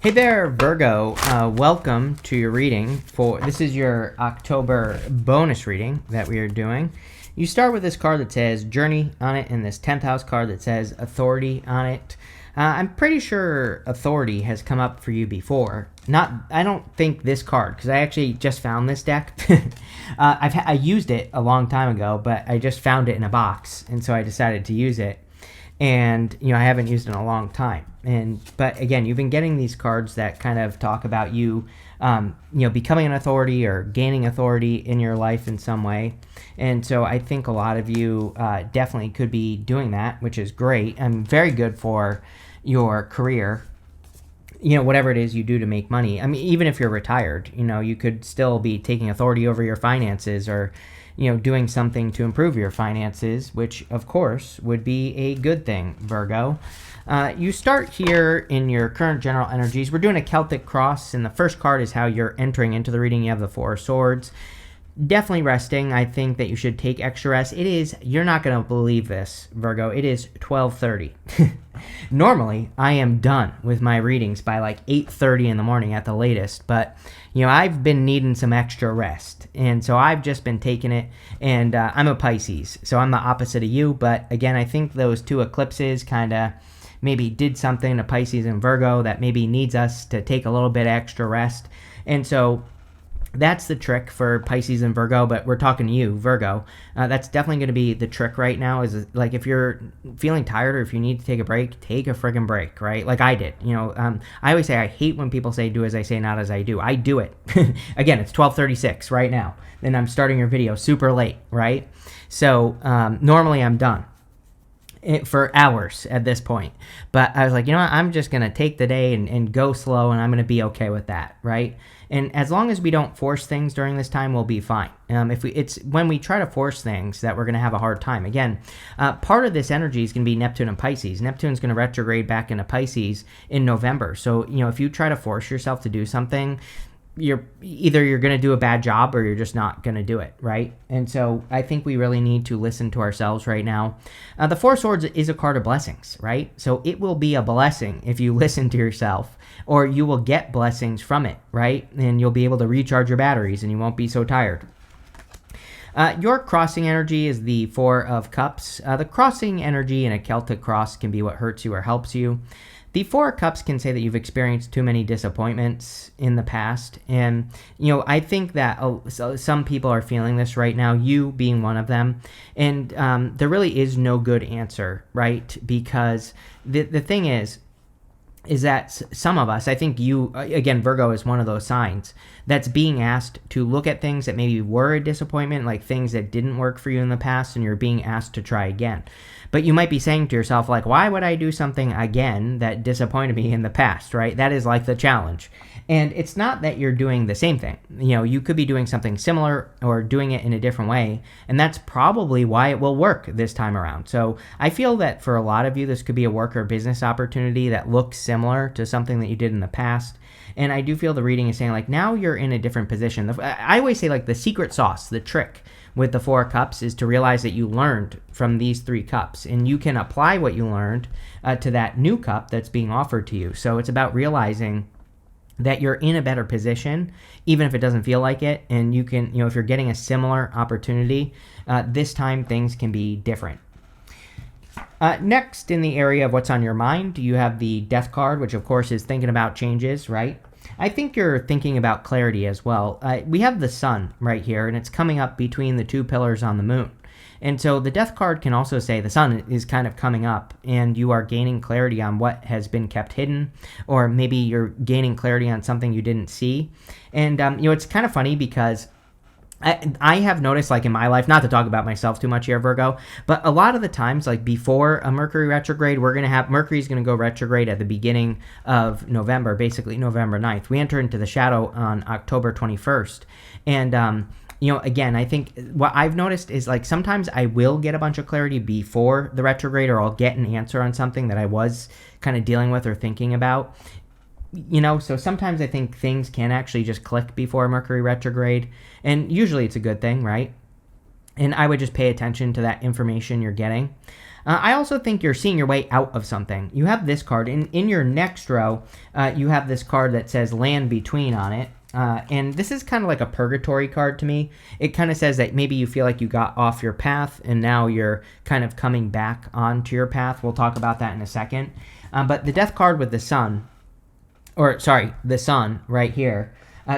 Hey there, Virgo. Welcome to your reading. This is your October bonus reading that we are doing. You start with this card that says Journey on it, and this 10th house card that says Authority on it. I'm pretty sure Authority has come up for you before. I don't think this card, because I actually just found this deck. I used it a long time ago, but I just found it in a box, and so I decided to use it. And I haven't used it in a long time. But again, you've been getting these cards that kind of talk about you, becoming an authority or gaining authority in your life in some way. And so I think a lot of you definitely could be doing that, which is great and very good for your career. Whatever it is you do to make money. I mean, even if you're retired, you could still be taking authority over your finances or doing something to improve your finances, which of course would be a good thing, Virgo. You start here in your current general energies. We're doing a Celtic cross, and the first card is how you're entering into the reading. You have the Four of Swords. Definitely resting. I think that you should take extra rest. You're not going to believe this, Virgo. It is 12:30. Normally, I am done with my readings by like 8:30 in the morning at the latest, but I've been needing some extra rest, and so I've just been taking it, and I'm a Pisces, so I'm the opposite of you, but again, I think those two eclipses kind of maybe did something to Pisces and Virgo that maybe needs us to take a little bit extra rest, and so that's the trick for Pisces and Virgo, but we're talking to you, Virgo. That's definitely going to be the trick right now is like if you're feeling tired or if you need to take a break, take a friggin' break, right? Like I did. I always say I hate when people say do as I say, not as I do. I do it. Again, it's 12:36 right now. Then I'm starting your video super late, right? So normally I'm done for hours at this point. But I was like, I'm just going to take the day and go slow, and I'm going to be okay with that, right? And as long as we don't force things during this time, we'll be fine. It's when we try to force things that we're going to have a hard time. Again, part of this energy is going to be Neptune and Pisces. Neptune's going to retrograde back into Pisces in November. So, if you try to force yourself to do something, you're going to do a bad job or you're just not going to do it, right? And so I think we really need to listen to ourselves right now. The Four of Swords is a card of blessings, right? So it will be a blessing if you listen to yourself, or you will get blessings from it, right? And you'll be able to recharge your batteries and you won't be so tired. Your crossing energy is the Four of Cups. The crossing energy in a Celtic cross can be what hurts you or helps you. The Four of Cups can say that you've experienced too many disappointments in the past. And, I think that some people are feeling this right now, you being one of them. And there really is no good answer, right? Because the thing is that some of us, I think you, again, Virgo is one of those signs that's being asked to look at things that maybe were a disappointment, like things that didn't work for you in the past, and you're being asked to try again. But you might be saying to yourself, like, why would I do something again that disappointed me in the past, right? That is like the challenge. And it's not that you're doing the same thing. You could be doing something similar or doing it in a different way. And that's probably why it will work this time around. So I feel that for a lot of you, this could be a work or business opportunity that looks similar to something that you did in the past. And I do feel the reading is saying, like, now you're in a different position. I always say, like, the secret sauce, the trick with the Four of Cups is to realize that you learned from these three cups, and you can apply what you learned to that new cup that's being offered to you. So it's about realizing that you're in a better position, even if it doesn't feel like it, and you can, if you're getting a similar opportunity, this time things can be different. Next, in the area of what's on your mind, you have the Death card, which of course is thinking about changes, right? I think you're thinking about clarity as well. We have the sun right here, and it's coming up between the two pillars on the moon. And so the Death card can also say the sun is kind of coming up, and you are gaining clarity on what has been kept hidden, or maybe you're gaining clarity on something you didn't see. And, it's kind of funny because I have noticed, like, in my life, not to talk about myself too much here, Virgo, but a lot of the times, like, before a Mercury retrograde, Mercury's going to go retrograde at the beginning of November, basically November 9th. We enter into the shadow on October 21st. And, again, I think what I've noticed is, like, sometimes I will get a bunch of clarity before the retrograde, or I'll get an answer on something that I was kind of dealing with or thinking about. So sometimes I think things can actually just click before Mercury retrograde, and usually it's a good thing, right? And I would just pay attention to that information you're getting. I also think you're seeing your way out of something. You have this card. In your next row, you have this card that says land between on it. And this is kind of like a purgatory card to me. It kind of says that maybe you feel like you got off your path and now you're kind of coming back onto your path. We'll talk about that in a second. But the death card with the sun, the sun right here,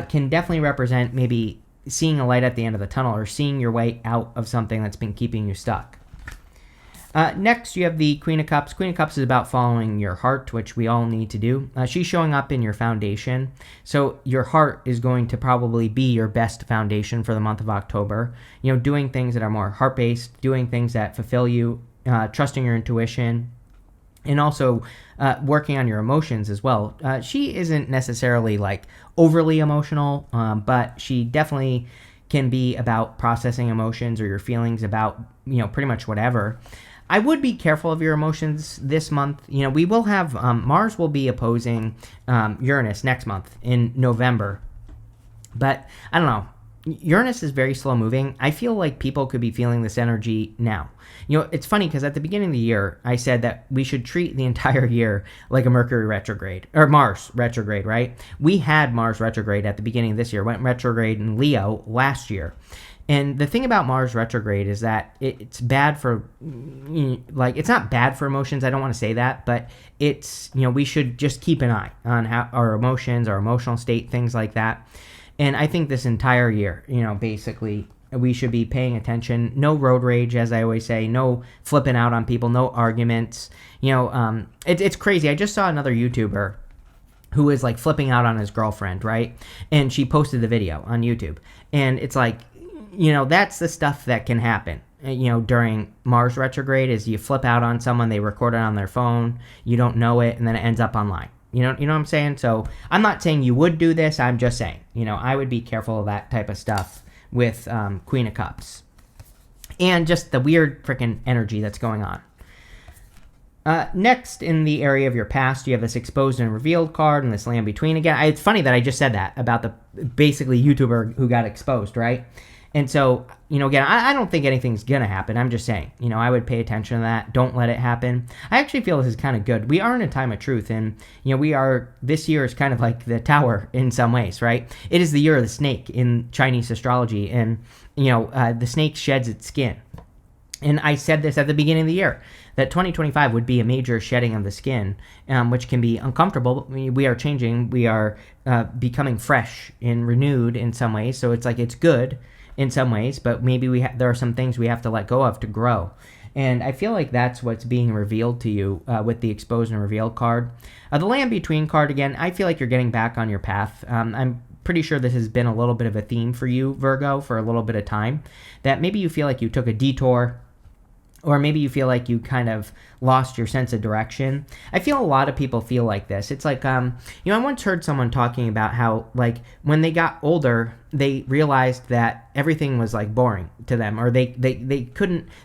can definitely represent maybe seeing a light at the end of the tunnel or seeing your way out of something that's been keeping you stuck. Next, you have the Queen of Cups. Queen of Cups is about following your heart, which we all need to do. She's showing up in your foundation. So your heart is going to probably be your best foundation for the month of October. Doing things that are more heart-based, doing things that fulfill you, trusting your intuition, and also working on your emotions as well. She isn't necessarily like overly emotional, but she definitely can be about processing emotions or your feelings about, pretty much whatever. I would be careful of your emotions this month. We will have Mars will be opposing Uranus next month in November. But I don't know. Uranus is very slow moving. I feel like people could be feeling this energy now. It's funny because at the beginning of the year, I said that we should treat the entire year like a Mercury retrograde, or Mars retrograde, right? We had Mars retrograde at the beginning of this year, went retrograde in Leo last year. And the thing about Mars retrograde is that it's bad for, it's not bad for emotions. I don't want to say that, but it's, we should just keep an eye on how our emotions, our emotional state, things like that. And I think this entire year, basically, we should be paying attention. No road rage, as I always say. No flipping out on people. No arguments. It's crazy. I just saw another YouTuber who is like flipping out on his girlfriend, right? And she posted the video on YouTube. And it's like, that's the stuff that can happen. During Mars retrograde is you flip out on someone, they record it on their phone, you don't know it, and then it ends up online. You know what I'm saying? So I'm not saying you would do this. I'm just saying, I would be careful of that type of stuff with Queen of Cups. And just the weird freaking energy that's going on. Next, in the area of your past, you have this exposed and revealed card and this land between. Again, it's funny that I just said that about the basically YouTuber who got exposed, right? And so, again, I don't think anything's going to happen. I'm just saying, I would pay attention to that. Don't let it happen. I actually feel this is kind of good. We are in a time of truth, and, this year is kind of like the tower in some ways, right? It is the year of the snake in Chinese astrology, and, the snake sheds its skin. And I said this at the beginning of the year, that 2025 would be a major shedding of the skin, which can be uncomfortable. We are changing. We are becoming fresh and renewed in some ways, so it's like it's good in some ways, but maybe there are some things we have to let go of to grow. And I feel like that's what's being revealed to you with the exposed and revealed card. The land between card, again, I feel like you're getting back on your path. I'm pretty sure this has been a little bit of a theme for you, Virgo, for a little bit of time, that maybe you feel like you took a detour, or maybe you feel like you kind of lost your sense of direction. I feel a lot of people feel like this. It's like, I once heard someone talking about how, like, when they got older, they realized that everything was, like, boring to them, or they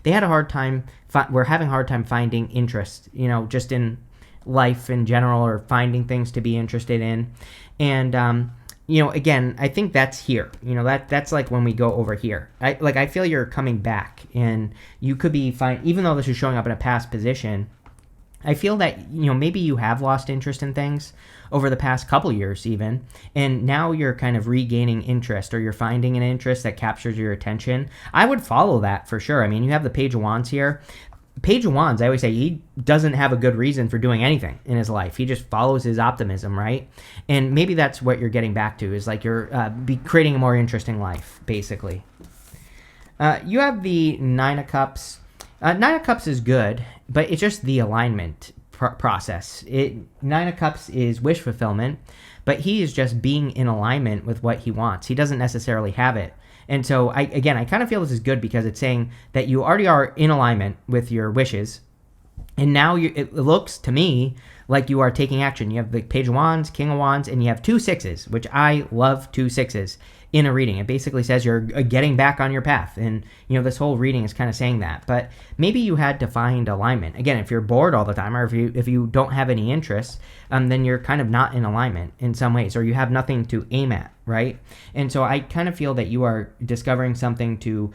had a hard time, were having a hard time finding interest, just in life in general, or finding things to be interested in. And, again, I think that's here. That's like when we go over here. I feel you're coming back, and you could be fine, even though this is showing up in a past position. I feel that, maybe you have lost interest in things over the past couple years even, and now you're kind of regaining interest, or you're finding an interest that captures your attention. I would follow that for sure. I mean, you have the Page of Wands here. Page of Wands, I always say, he doesn't have a good reason for doing anything in his life. He just follows his optimism, right? And maybe that's what you're getting back to, is like you're creating a more interesting life, basically. You have the Nine of Cups. Nine of Cups is good, but it's just the alignment process. Nine of Cups is wish fulfillment, but he is just being in alignment with what he wants. He doesn't necessarily have it. And so, I kind of feel this is good because it's saying that you already are in alignment with your wishes, and now it looks to me like you are taking action. You have the Page of Wands, King of Wands, and you have 2 sixes, which I love 2 sixes in a reading. It basically says you're getting back on your path, and this whole reading is kind of saying that. But maybe you had to find alignment. Again, if you're bored all the time, or if you don't have any interest, then you're kind of not in alignment in some ways, or you have nothing to aim at, right? And so I kind of feel that you are discovering something to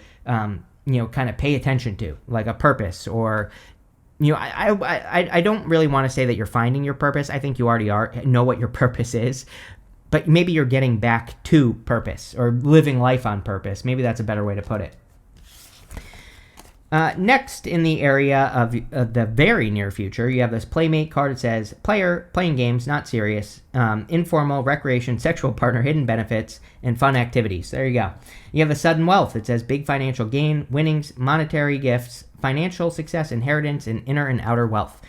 kind of pay attention to, like a purpose, or I don't really want to say that you're finding your purpose. I think you already know what your purpose is, but maybe you're getting back to purpose or living life on purpose. Maybe that's a better way to put it. Next, in the area of the very near future, you have this Playmate card. It says, player, playing games, not serious, informal, recreation, sexual partner, hidden benefits, and fun activities. There you go. You have the Sudden Wealth. It says, big financial gain, winnings, monetary gifts, financial success, inheritance, and inner and outer wealth.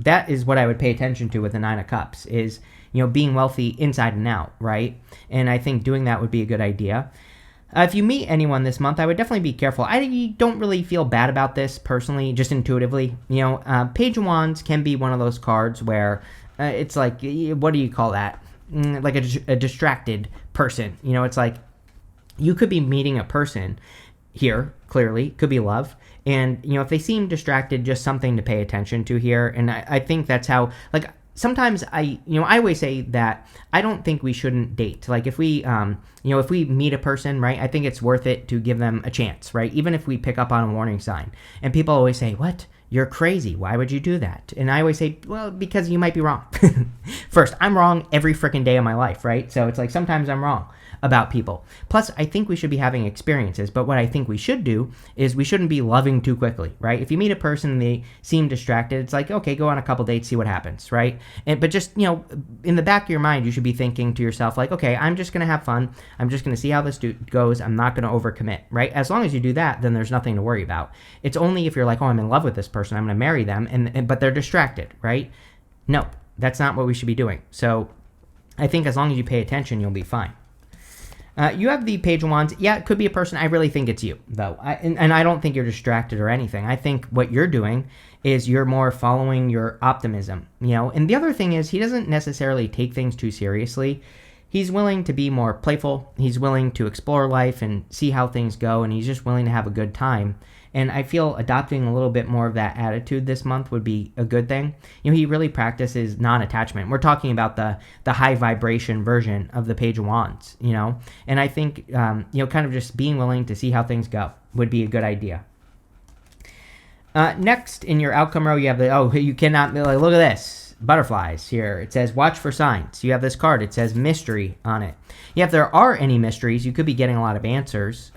That is what I would pay attention to with the Nine of Cups, is, being wealthy inside and out, right? And I think doing that would be a good idea. If you meet anyone this month, I would definitely be careful. I don't really feel bad about this personally, just intuitively. Page of Wands can be one of those cards where it's like, what do you call that? Like a distracted person. It's like you could be meeting a person here, clearly, could be love. And, if they seem distracted, just something to pay attention to here. And I think that's how, like, sometimes I always say that I don't think we shouldn't date. Like if we meet a person, right, I think it's worth it to give them a chance, right? Even if we pick up on a warning sign. And people always say, what? You're crazy. Why would you do that? And I always say, well, because you might be wrong. First, I'm wrong every freaking day of my life, right? So it's like sometimes I'm wrong about people. Plus, I think we should be having experiences, but what I think we should do is we shouldn't be loving too quickly, right? If you meet a person and they seem distracted, it's like, okay, go on a couple dates, see what happens, right? But just, in the back of your mind, you should be thinking to yourself, like, okay, I'm just going to have fun. I'm just going to see how this goes. I'm not going to overcommit, right? As long as you do that, then there's nothing to worry about. It's only if you're like, oh, I'm in love with this person, I'm going to marry them, but they're distracted, right? No, that's not what we should be doing. So I think as long as you pay attention, you'll be fine. You have the Page of Wands. Yeah, it could be a person. I really think it's you, though. And I don't think you're distracted or anything. I think what you're doing is you're more following your optimism, And the other thing is he doesn't necessarily take things too seriously. He's willing to be more playful. He's willing to explore life and see how things go, and he's just willing to have a good time. And I feel adopting a little bit more of that attitude this month would be a good thing. He really practices non-attachment. We're talking about the high vibration version of the Page of Wands, And I think, kind of just being willing to see how things go would be a good idea. Next, in your outcome row, you have you cannot, like, look at this. Butterflies here. It says watch for signs. You have this card. It says mystery on it. Yeah, if there are any mysteries, you could be getting a lot of answers.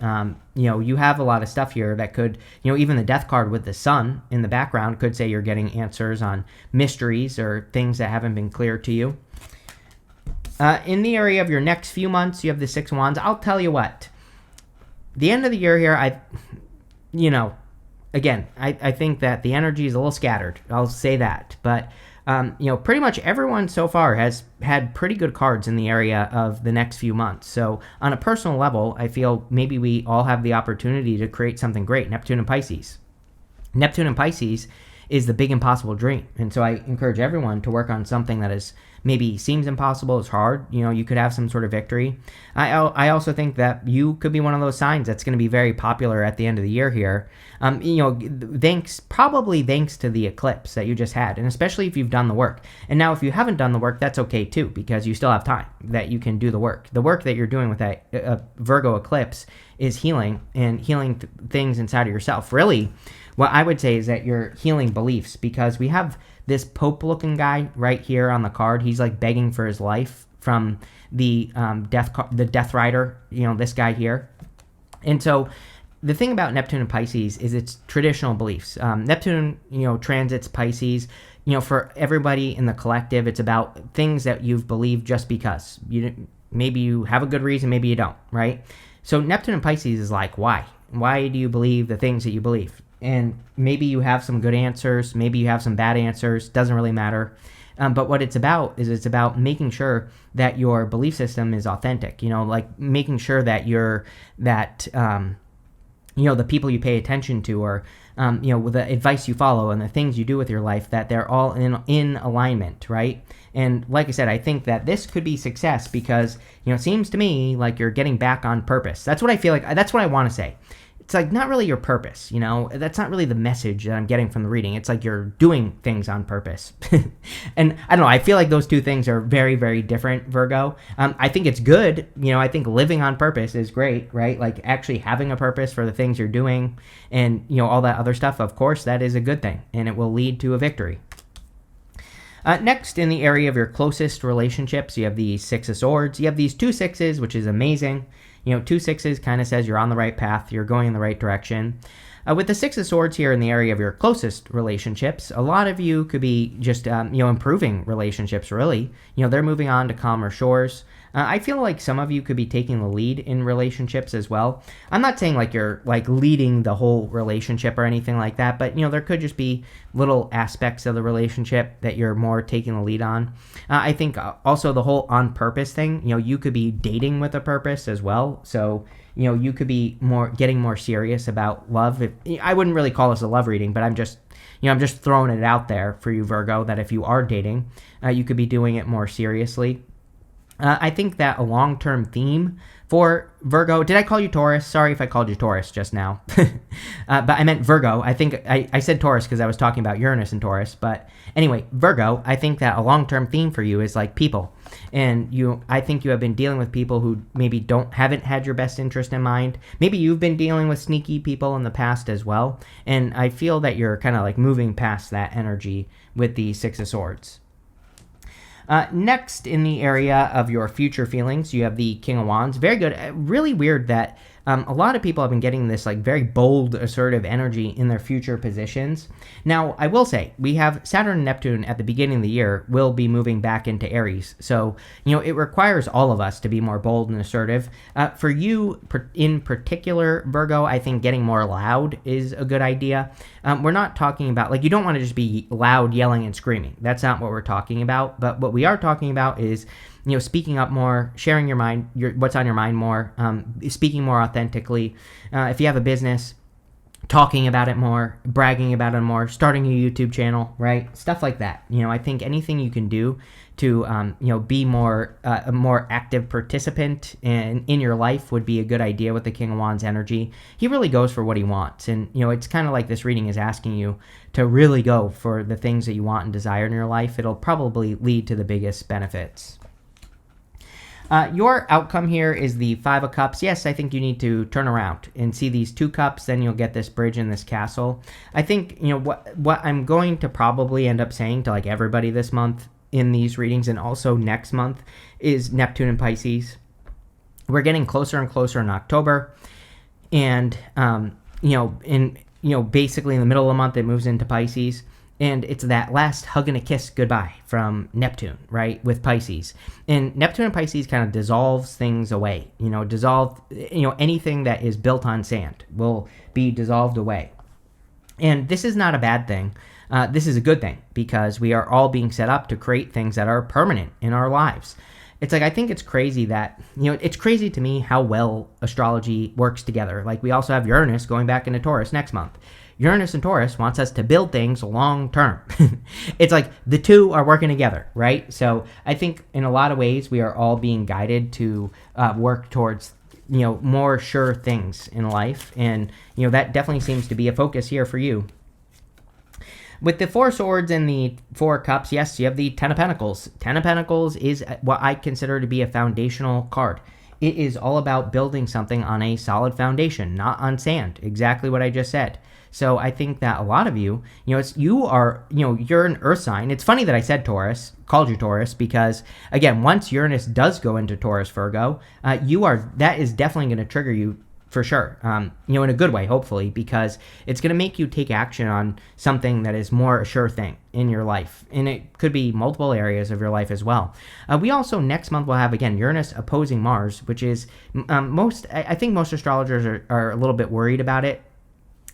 You have a lot of stuff here that could, even the death card with the sun in the background could say you're getting answers on mysteries or things that haven't been clear to you. In the area of your next few months, you have the Six of Wands. I'll tell you what. The end of the year here, I think that the energy is a little scattered. I'll say that. But pretty much everyone so far has had pretty good cards in the area of the next few months. So on a personal level, I feel maybe we all have the opportunity to create something great. Neptune and Pisces. Neptune and Pisces is the big impossible dream. And so I encourage everyone to work on something that is maybe seems impossible, is hard. You could have some sort of victory. I also think that you could be one of those signs that's going to be very popular at the end of the year here. Probably thanks to the eclipse that you just had, and especially if you've done the work. And now if you haven't done the work, that's okay too, because you still have time that you can do the work. The work that you're doing with that Virgo eclipse is healing and healing things inside of yourself. Really, what I would say is that you're healing beliefs, because we have this Pope-looking guy right here on the card. He's like begging for his life from the Death Rider, this guy here. And so the thing about Neptune and Pisces is its traditional beliefs. Neptune, transits Pisces. For everybody in the collective, it's about things that you've believed just because. Maybe you have a good reason, maybe you don't, right? So Neptune and Pisces is like, why? Why do you believe the things that you believe? And maybe you have some good answers, maybe you have some bad answers, doesn't really matter. But what it's about is it's about making sure that your belief system is authentic, like making sure that the people you pay attention to, or, with the advice you follow and the things you do with your life, that they're all in alignment, right? And like I said, I think that this could be success because, it seems to me like you're getting back on purpose. That's what I feel like. That's what I want to say. it's like not really your purpose, that's not really the message that I'm getting from the reading. It's like you're doing things on purpose. And I don't know, I feel like those two things are very, very different, Virgo. I think it's good. I think living on purpose is great, right? Like actually having a purpose for the things you're doing and, all that other stuff. Of course, that is a good thing and it will lead to a victory. Next, in the area of your closest relationships, you have the Six of Swords. You have these 2 6s, which is amazing. 2 6s kind of says you're on the right path, you're going in the right direction. With the Six of Swords here in the area of your closest relationships, a lot of you could be just, improving relationships, really. They're moving on to calmer shores. I feel like some of you could be taking the lead in relationships as well. I'm not saying like you're like leading the whole relationship or anything like that, but there could just be little aspects of the relationship that you're more taking the lead on. I think also the whole on purpose thing, you could be dating with a purpose as well. So, you could be getting more serious about love. I wouldn't really call this a love reading, but I'm just throwing it out there for you, Virgo, that if you are dating, you could be doing it more seriously. I think that a long-term theme for Virgo, did I call you Taurus? Sorry if I called you Taurus just now. But I meant Virgo. I think I said Taurus because I was talking about Uranus and Taurus. But anyway, Virgo, I think that a long-term theme for you is like people. And I think you have been dealing with people who maybe haven't had your best interest in mind. Maybe you've been dealing with sneaky people in the past as well. And I feel that you're kind of like moving past that energy with the Six of Swords. Next, in the area of your future feelings, you have the King of Wands. Very good. Really weird that a lot of people have been getting this like very bold, assertive energy in their future positions. Now, I will say, we have Saturn and Neptune at the beginning of the year will be moving back into Aries. So, it requires all of us to be more bold and assertive. For you in particular, Virgo, I think getting more loud is a good idea. We're not talking about, like, you don't want to just be loud, yelling, and screaming. That's not what we're talking about. But what we are talking about is speaking up more, sharing your mind, what's on your mind more, speaking more authentically. If you have a business, talking about it more, bragging about it more, starting a YouTube channel, right? Stuff like that. I think anything you can do to, be a more active participant in your life would be a good idea with the King of Wands energy. He really goes for what he wants. And, it's kind of like this reading is asking you to really go for the things that you want and desire in your life. It'll probably lead to the biggest benefits. Your outcome here is the Five of Cups. Yes, I think you need to turn around and see these 2 cups, then you'll get this bridge and this castle. I think, what I'm going to probably end up saying to like everybody this month in these readings and also next month is Neptune and Pisces. We're getting closer and closer in October. And, basically in the middle of the month, it moves into Pisces. And it's that last hug and a kiss goodbye from Neptune, right, with Pisces. And Neptune and Pisces kind of dissolves things away. Anything that is built on sand will be dissolved away. And this is not a bad thing. This is a good thing because we are all being set up to create things that are permanent in our lives. It's like, I think it's crazy that, it's crazy to me how well astrology works together. Like, we also have Uranus going back into Taurus next month. Uranus and Taurus wants us to build things long term. It's like the two are working together, right? So I think in a lot of ways we are all being guided to work towards more sure things in life, and that definitely seems to be a focus here for you. With the Four Swords and the Four Cups, yes, you have the Ten of Pentacles. Ten of Pentacles is what I consider to be a foundational card. It is all about building something on a solid foundation, not on sand. Exactly what I just said. So I think that a lot of you, you're an earth sign. It's funny that I said Taurus, called you Taurus, because again, once Uranus does go into Taurus, Virgo, that is definitely going to trigger you for sure. In a good way, hopefully, because it's going to make you take action on something that is more a sure thing in your life. And it could be multiple areas of your life as well. We also, next month, will have, again, Uranus opposing Mars, which is I think most astrologers are a little bit worried about it.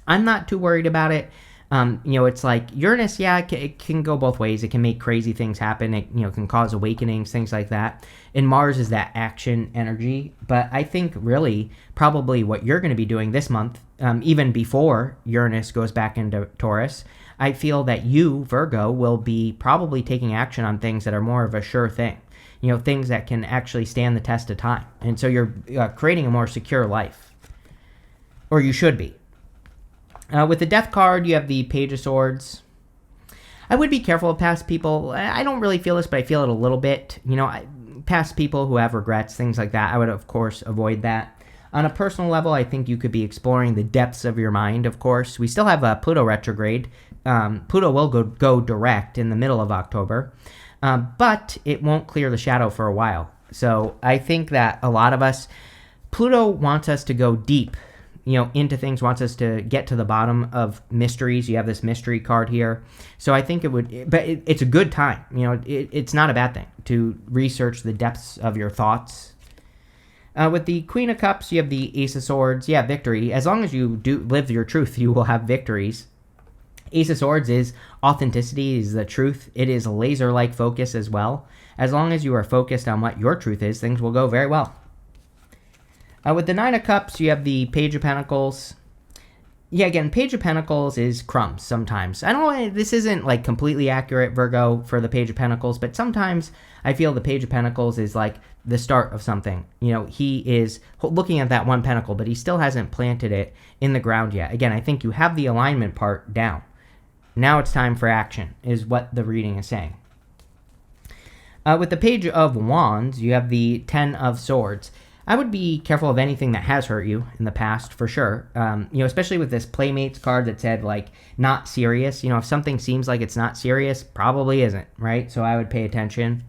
I'm not too worried about it. It's like Uranus, it can go both ways. It can make crazy things happen. It, can cause awakenings, things like that. And Mars is that action energy. But I think really probably what you're going to be doing this month, even before Uranus goes back into Taurus, I feel that you, Virgo, will be probably taking action on things that are more of a sure thing. Things that can actually stand the test of time. And so you're creating a more secure life. or you should be. With the Death card, you have the Page of Swords. I would be careful of past people. I don't really feel this, but I feel it a little bit. Past people who have regrets, things like that, I would, of course, avoid that. On a personal level, I think you could be exploring the depths of your mind, of course. We still have Pluto retrograde. Pluto will go direct in the middle of October, but it won't clear the shadow for a while. So I think that a lot of us, Pluto wants us to go deep, into things, wants us to get to the bottom of mysteries. You have this mystery card here. So I think it's a good time. It's not a bad thing to research the depths of your thoughts. With the Queen of Cups, you have the Ace of Swords. Yeah, victory. As long as you do live your truth, you will have victories. Ace of Swords is authenticity, is the truth. It is laser-like focus as well. As long as you are focused on what your truth is, things will go very well. With the Nine of Cups, you have the Page of Pentacles. Yeah, again, Page of Pentacles is crumbs sometimes. I don't know, this isn't like completely accurate, Virgo, for the Page of Pentacles, but sometimes I feel the Page of Pentacles is like the start of something. He is looking at that one pentacle, but he still hasn't planted it in the ground yet. Again, I think you have the alignment part down. Now it's time for action, is what the reading is saying. With the Page of Wands, you have the Ten of Swords. I would be careful of anything that has hurt you in the past, for sure. Especially with this Playmates card that said, like, not serious. If something seems like it's not serious, probably isn't, right? So I would pay attention.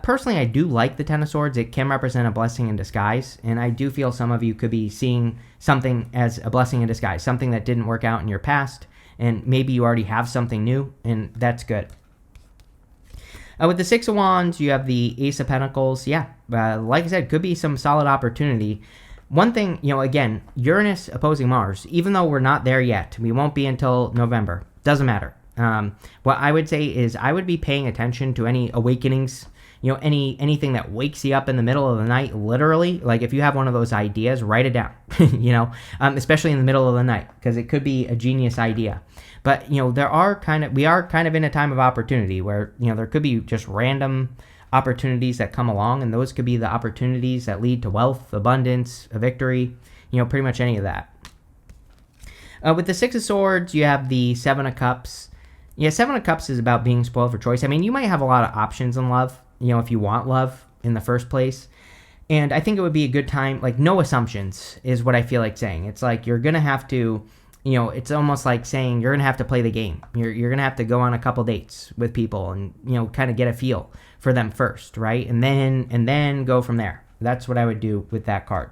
Personally, I do like the Ten of Swords. It can represent a blessing in disguise, and I do feel some of you could be seeing something as a blessing in disguise, something that didn't work out in your past, and maybe you already have something new, and that's good. With the Six of Wands, you have the Ace of Pentacles. Yeah, like I said, could be some solid opportunity. One thing, again, Uranus opposing Mars, even though we're not there yet, we won't be until November. Doesn't matter. What I would say is I would be paying attention to any awakenings, anything that wakes you up in the middle of the night, literally. Like if you have one of those ideas, write it down, especially in the middle of the night, because it could be a genius idea. But, we are kind of in a time of opportunity where, there could be just random opportunities that come along, and those could be the opportunities that lead to wealth, abundance, a victory, pretty much any of that. With the Six of Swords, you have the Seven of Cups. Yeah, Seven of Cups is about being spoiled for choice. I mean, you might have a lot of options in love, if you want love in the first place. And I think it would be a good time, like, no assumptions is what I feel like saying. It's like you're going to have to, it's almost like saying you're going to have to play the game. You're going to have to go on a couple dates with people and, kind of get a feel for them first, right? And then go from there. That's what I would do with that card.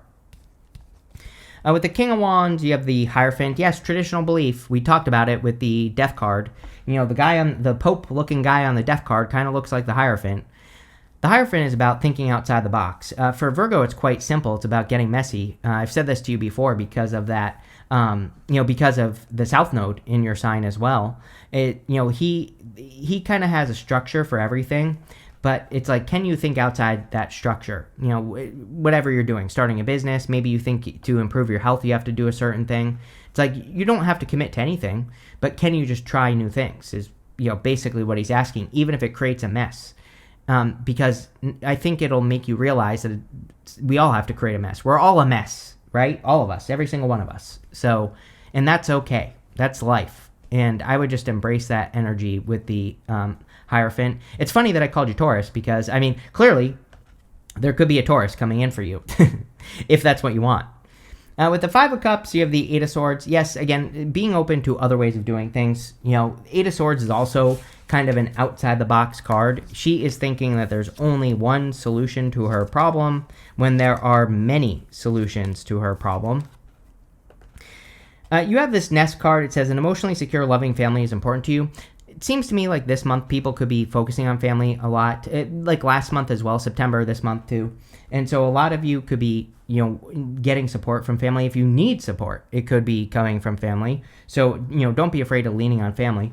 With the King of Wands, you have the Hierophant. Yes, traditional belief. We talked about it with the Death card. The Pope-looking guy on the Death card kind of looks like the Hierophant. The Hierophant is about thinking outside the box. For Virgo, it's quite simple. It's about getting messy. I've said this to you before because of that, because of the South Node in your sign as well. He kind of has a structure for everything, but it's like, can you think outside that structure? Whatever you're doing, starting a business, maybe you think to improve your health, you have to do a certain thing. It's like, you don't have to commit to anything, but can you just try new things is, basically what he's asking, even if it creates a mess. Because I think it'll make you realize that we all have to create a mess. We're all a mess, right? All of us, every single one of us. So, and that's okay. That's life. And I would just embrace that energy with the Hierophant. It's funny that I called you Taurus because, clearly there could be a Taurus coming in for you if that's what you want. With the Five of Cups, you have the Eight of Swords. Yes, again, being open to other ways of doing things. Eight of Swords is also kind of an outside-the-box card. She is thinking that there's only one solution to her problem when there are many solutions to her problem. You have this Nest card. It says, an emotionally secure, loving family is important to you. It seems to me like this month people could be focusing on family a lot. Like last month as well, September, this month too. And so a lot of you could be, getting support from family. If you need support, it could be coming from family. So, don't be afraid of leaning on family.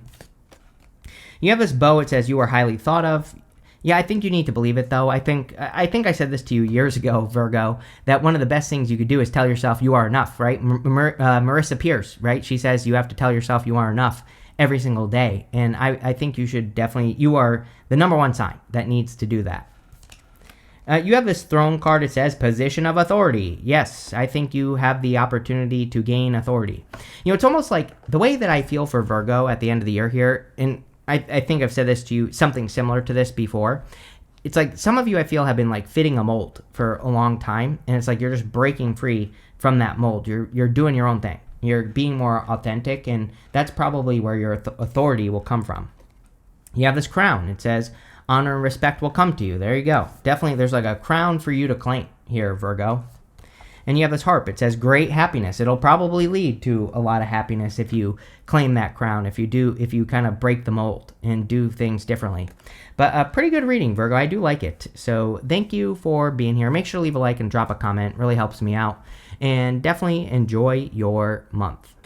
You have this bow. It says you are highly thought of. Yeah, I think you need to believe it, though. I think I said this to you years ago, Virgo, that one of the best things you could do is tell yourself you are enough, right? Marissa Pierce, right? She says you have to tell yourself you are enough every single day. And I think you should definitely, you are the number one sign that needs to do that. You have this throne card. It says position of authority. Yes, I think you have the opportunity to gain authority. It's almost like the way that I feel for Virgo at the end of the year here, and I think I've said this to you, something similar to this before. It's like some of you I feel have been like fitting a mold for a long time, and it's like you're just breaking free from that mold. You're doing your own thing. You're being more authentic, and that's probably where your authority will come from. You have this crown. It says honor and respect will come to you. There you go. Definitely there's like a crown for you to claim here, Virgo. And you have this harp. It says great happiness. It'll probably lead to a lot of happiness if you claim that crown, if you kind of break the mold and do things differently. But a pretty good reading, Virgo. I do like it. So thank you for being here. Make sure to leave a like and drop a comment. It really helps me out. And definitely enjoy your month.